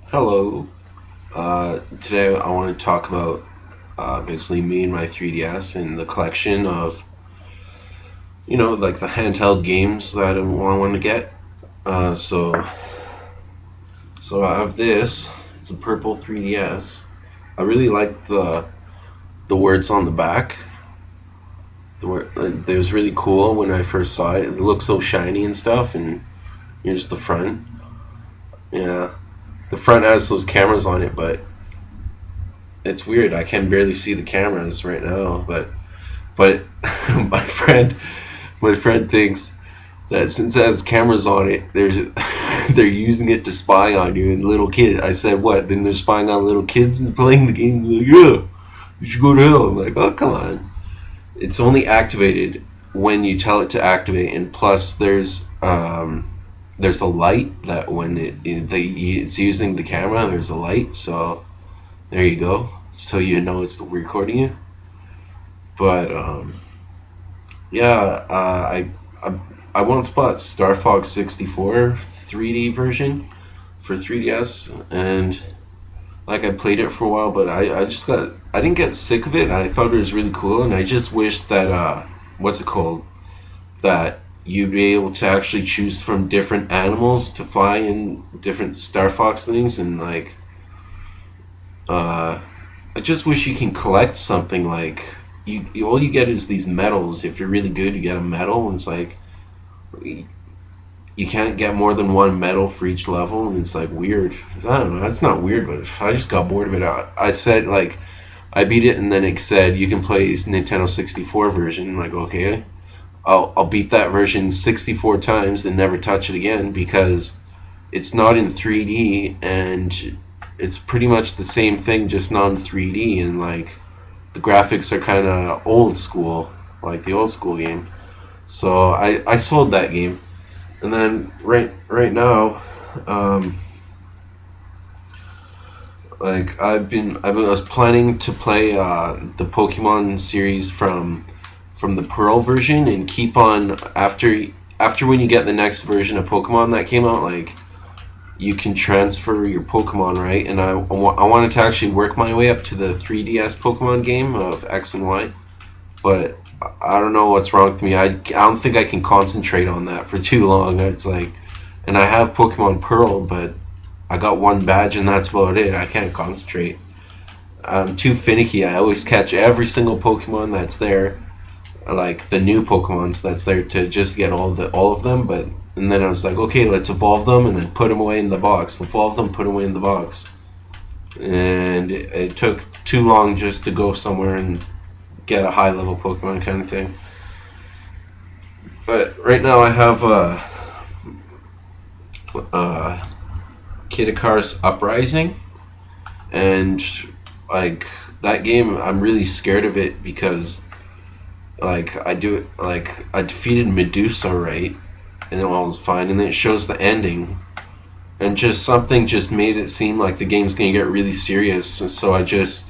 Hello. Today I want to talk about basically me and my 3DS and the collection of, like the handheld games that I want to get. Uh, so, so I have this. It's a purple 3DS. I really like the words on the back. It was really cool when I first saw it. It looked so shiny and stuff, and here's the front. Yeah, the front has those cameras on it, but it's weird. I can barely see the cameras right now, but my friend thinks that since it has cameras on it, they're using it to spy on you and little kid. I said, what? Then they're spying on little kids and playing the game. Like, yeah, you should go to hell. I'm like, oh, come on. It's only activated when you tell it to activate, and plus there's a light that when it's using the camera, there's a light. So there you go. So you know it's recording you. But yeah, I I once bought Star Fox 64 3D version for 3DS, and like I played it for a while, but I didn't get sick of it. I thought it was really cool, and I just wish that what's it called, that you'd be able to actually choose from different animals to fly in different Star Fox things, and like uh, I just wish you can collect something like all you get is these medals. If you're really good, you get a medal, and it's like you can't get more than one medal for each level, and it's like weird. I don't know. That's not weird, but I just got bored of it. I said like I beat it, and then it said you can play Nintendo 64 version. I'm like, okay, I'll beat that version 64 times and never touch it again because it's not in 3D, and it's pretty much the same thing, just not in 3D, and like the graphics are kind of old school, like the old school game. So I sold that game, and then right now, um, like I was planning to play the Pokemon series from the Pearl version and keep on after when you get the next version of Pokemon that came out, like you can transfer your Pokemon, right? And I wanted to actually work my way up to the 3DS Pokemon game of X and Y, but I don't know what's wrong with me. I don't think I can concentrate on that for too long. It's like, and I have Pokemon Pearl, but I got one badge and that's about it. I can't concentrate. I'm too finicky. I always catch every single Pokemon that's there, like the new Pokemons that's there to just get all of them. But and then I was like, okay, let's evolve them and then put them away in the box. Evolve them, put them away in the box. And it took too long just to go somewhere and get a high level Pokemon kind of thing. But right now I have uh, Kid Icarus Uprising, and like that game, I'm really scared of it because I defeated Medusa, right, and it all was fine, and then it shows the ending, and just something just made it seem like the game's gonna get really serious, and so I tried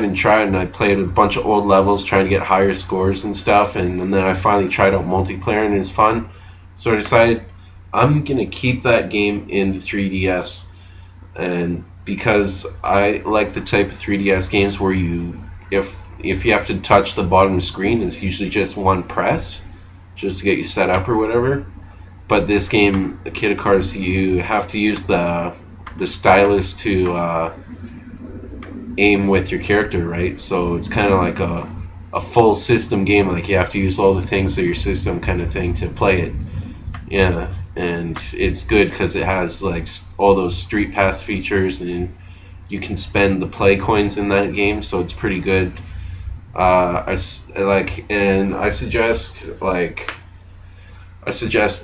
and tried, and I played a bunch of old levels trying to get higher scores and stuff, and then I finally tried out multiplayer, and it's fun. So I decided I'm gonna keep that game in the 3DS, and because I like the type of 3DS games where if you have to touch the bottom screen, it's usually just one press, just to get you set up or whatever. But this game, Kid Icarus, you have to use the stylus to aim with your character, right? So it's kind of like a full system game. Like you have to use all the things of your system, kind of thing, to play it. Yeah, and it's good because it has like all those street pass features, and you can spend the play coins in that game, so it's pretty good. And I suggest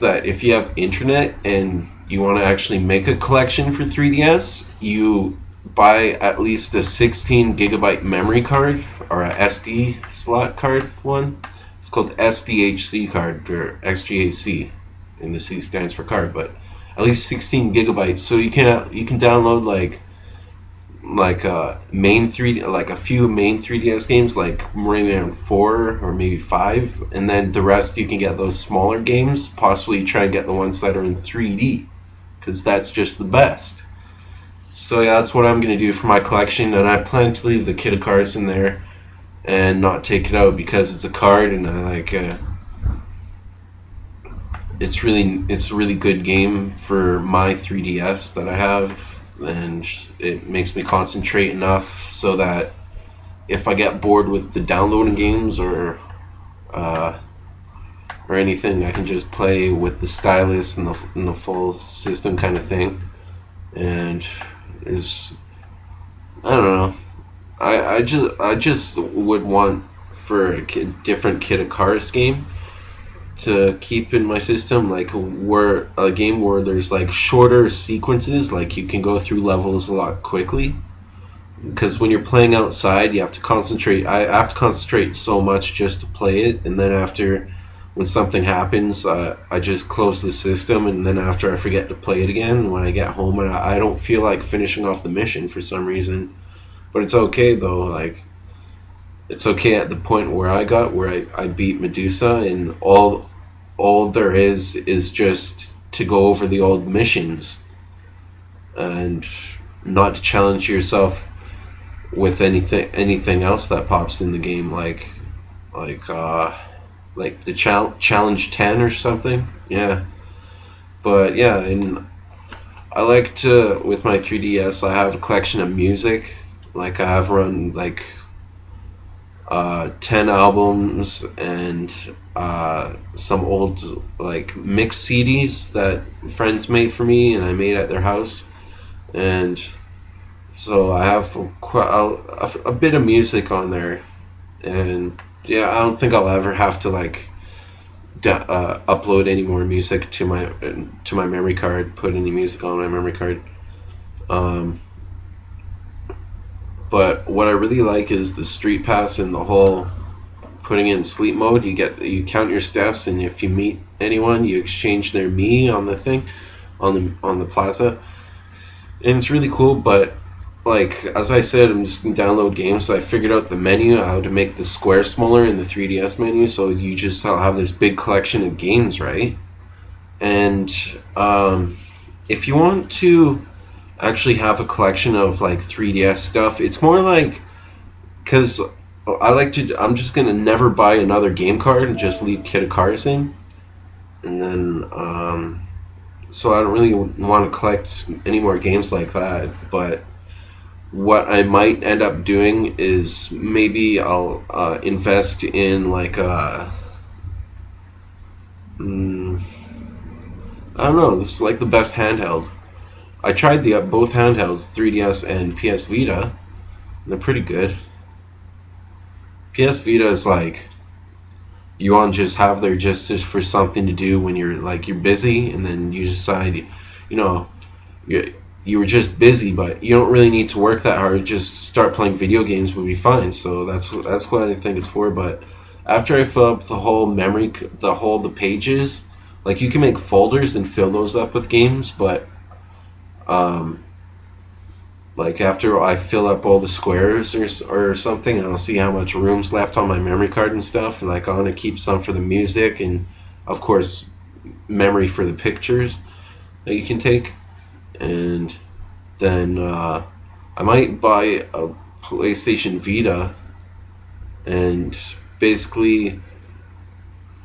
that if you have internet and you want to actually make a collection for 3DS, you buy at least a 16 gigabyte memory card or a SD slot card one. It's called SDHC card or XGAC, and the C stands for card, but at least 16 gigabytes, so you can download main 3D, like a few main 3DS games, like maybe around 4 or maybe 5, and then the rest you can get those smaller games. Possibly try and get the ones that are in 3D, because that's just the best. So yeah, that's what I'm gonna do for my collection, and I plan to leave the kit of cards in there and not take it out because it's a card, and I like it's a really good game for my 3DS that I have, and it makes me concentrate enough so that if I get bored with the downloading games uh, or anything, I can just play with the stylus and the full system kind of thing. And is I don't know. I just would want for a different Kid Icarus game to keep in my system, like where a game where there's like shorter sequences, like you can go through levels a lot quickly. Because when you're playing outside, you have to concentrate. I have to concentrate so much just to play it, and then after, when something happens, I just close the system, and then after I forget to play it again. And when I get home, and I don't feel like finishing off the mission for some reason. But it's okay though. Like it's okay at the point where I got, where I beat Medusa, and all there is just to go over the old missions and not to challenge yourself with anything else that pops in the game, like the challenge 10 or something. Yeah, but yeah, and I like to, with my 3DS, I have a collection of music. Like I have run like 10 albums and some old like mix CDs that friends made for me and I made at their house. And so I have a bit of music on there. And yeah, I don't think I'll ever have to like upload any more music to my memory card, put any music on my memory card. Um, but what I really like is the street pass and the whole putting in sleep mode. You count your steps, and if you meet anyone, you exchange their me on the thing, on the plaza, and it's really cool. But like as I said, I'm just gonna download games, so I figured out the menu, how to make the square smaller in the 3DS menu, so you just have this big collection of games, right? And if you want to actually have a collection of like 3DS stuff, it's more like, because I'm just gonna never buy another game card and just leave Kid Icarus in, and then so I don't really want to collect any more games like that. But what I might end up doing is maybe I'll invest in like I don't know. This is like the best handheld. I tried the both handhelds, 3DS and PS Vita. And they're pretty good. PS Vita is like, you want to just have there just for something to do when you're busy, and then you decide, you know, you were just busy, but you don't really need to work that hard. Just start playing video games would be fine. So that's what I think it's for. But after I fill up the whole memory, the pages, like you can make folders and fill those up with games, but um, like after I fill up all the squares or something, and I'll see how much room's left on my memory card and stuff. Like I want to keep some for the music, and of course memory for the pictures that you can take. And then I might buy a PlayStation Vita, and basically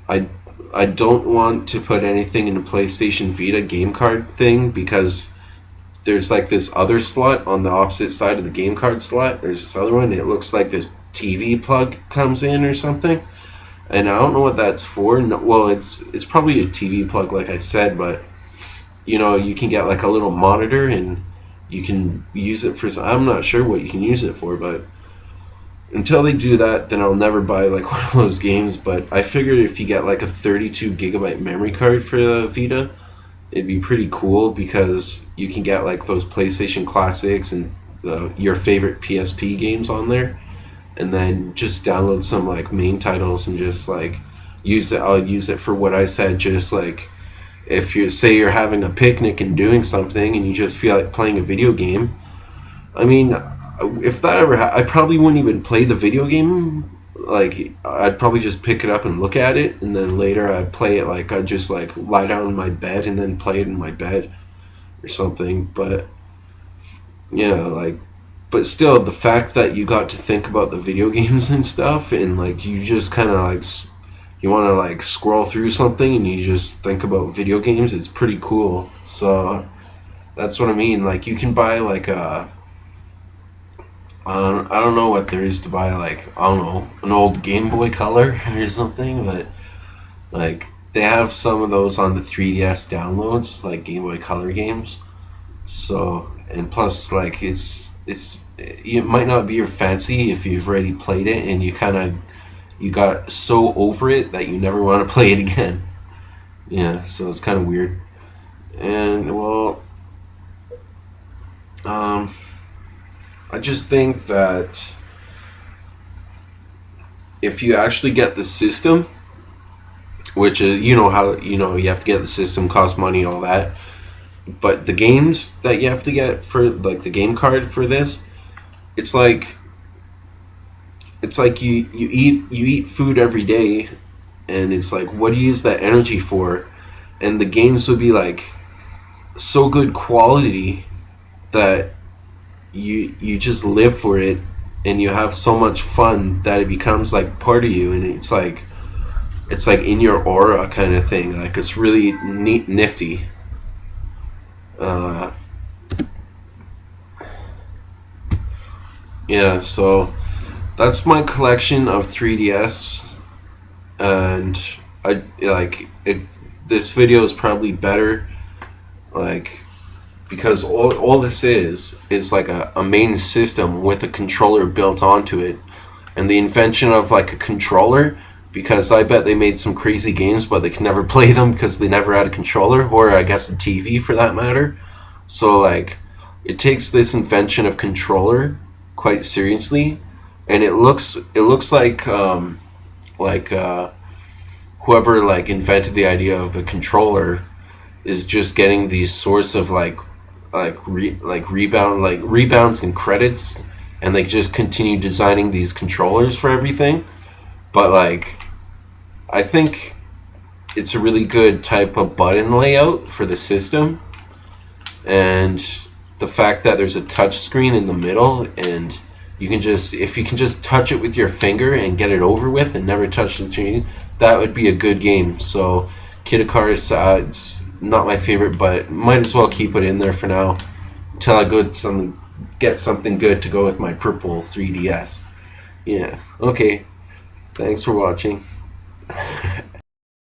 I I don't want to put anything in a PlayStation Vita game card thing, because there's like this other slot on the opposite side of the game card slot. There's this other one, and it looks like this TV plug comes in or something, and I don't know what that's for. No, well, it's probably a TV plug, like I said, but you can get like a little monitor, and you can use it for. I'm not sure what you can use it for, but until they do that, then I'll never buy like one of those games. But I figured if you get like a 32 gigabyte memory card for the Vita, it'd be pretty cool, because you can get like those PlayStation Classics and your favorite PSP games on there, and then just download some like main titles and just like use it. I'll use it for what I said, just like if you say you're having a picnic and doing something and you just feel like playing a video game. I mean, if that ever I probably wouldn't even play the video game. Like I'd probably just pick it up and look at it, and then later I'd play it. Like I'd just like lie down in my bed and then play it in my bed. or something. But yeah, like, but still, the fact that you got to think about the video games and stuff, and like you just kind of like you want to like scroll through something and you just think about video games, it's pretty cool. So that's what I mean. Like you can buy like a I don't know what there is to buy, like I don't know, an old Game Boy Color or something, but like they have some of those on the 3DS downloads, like Game Boy Color games. So and plus like it might not be your fancy if you've already played it and you got so over it that you never want to play it again. Yeah, so it's kind of weird. And well, um, I just think that if you actually get the system, which is you know how you have to get the system, cost money, all that. But the games that you have to get for like the game card for this, it's like you eat food every day, and it's like what do you use that energy for? And the games would be like so good quality that you just live for it, and you have so much fun that it becomes like part of you, and it's like in your aura kind of thing. Like it's really neat, nifty. Uh, yeah, so that's my collection of 3DS, and I like it. This video is probably better, like because all this is like a main system with a controller built onto it, and the invention of like a controller, because I bet they made some crazy games but they can never play them because they never had a controller, or I guess a TV for that matter. So like it takes this invention of controller quite seriously, and it looks like whoever like invented the idea of a controller is just getting these sorts of like rebounds and credits, and they just continue designing these controllers for everything. But like I think it's a really good type of button layout for the system, and the fact that there's a touch screen in the middle, and you can just if you can just touch it with your finger and get it over with and never touch the screen, that would be a good game. So Kid Icarus, it's not my favorite, but might as well keep it in there for now until I get something good to go with my purple 3DS. Yeah. Okay. Thanks for watching.